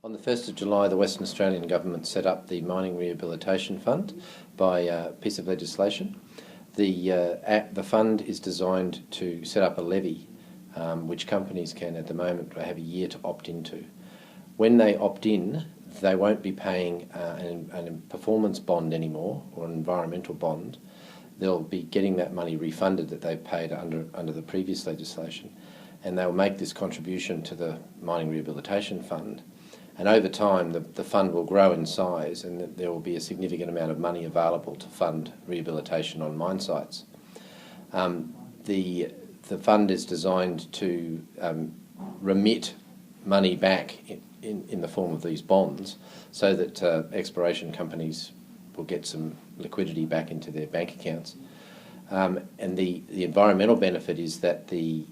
On the 1st of July, the Western Australian Government set up the Mining Rehabilitation Fund by a piece of legislation. The fund is designed to set up a levy which companies can at the moment have a year to opt into. When they opt in, they won't be paying a performance bond anymore, or an environmental bond. They'll be getting that money refunded that they've paid under the previous legislation, and they'll make this contribution to the Mining Rehabilitation Fund. And over time, the fund will grow in size, and there will be a significant amount of money available to fund rehabilitation on mine sites. The fund is designed to remit money back in the form of these bonds, so that exploration companies will get some liquidity back into their bank accounts. And the environmental benefit is that the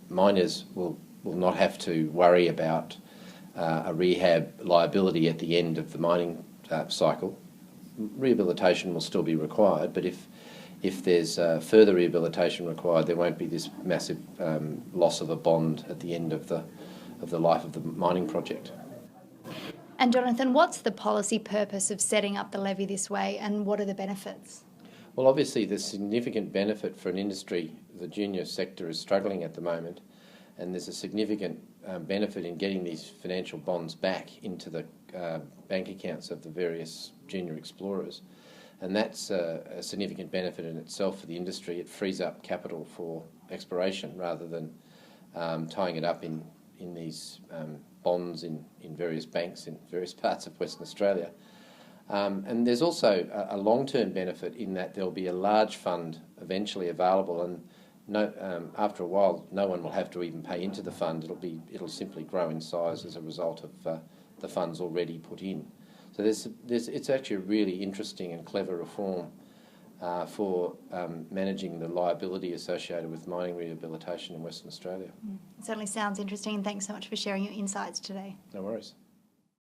miners will not have to worry about a rehab liability at the end of the mining cycle. Rehabilitation will still be required, but if there's further rehabilitation required, there won't be this massive loss of a bond at the end of the life of the mining project. And Jonathan, what's the policy purpose of setting up the levy this way, and what are the benefits? Well, obviously there's significant benefit for an industry. The junior sector is struggling at the moment, and there's a significant benefit in getting these financial bonds back into the bank accounts of the various junior explorers. And that's a significant benefit in itself for the industry. It frees up capital for exploration rather than tying it up in these bonds in various banks in various parts of Western Australia. And there's also a long-term benefit in that there'll be a large fund eventually available, and after a while no one will have to even pay into the fund. It'll simply grow in size as a result of the funds already put in. So it's actually a really interesting and clever reform for managing the liability associated with mining rehabilitation in Western Australia. It certainly sounds interesting, and thanks so much for sharing your insights today. No worries.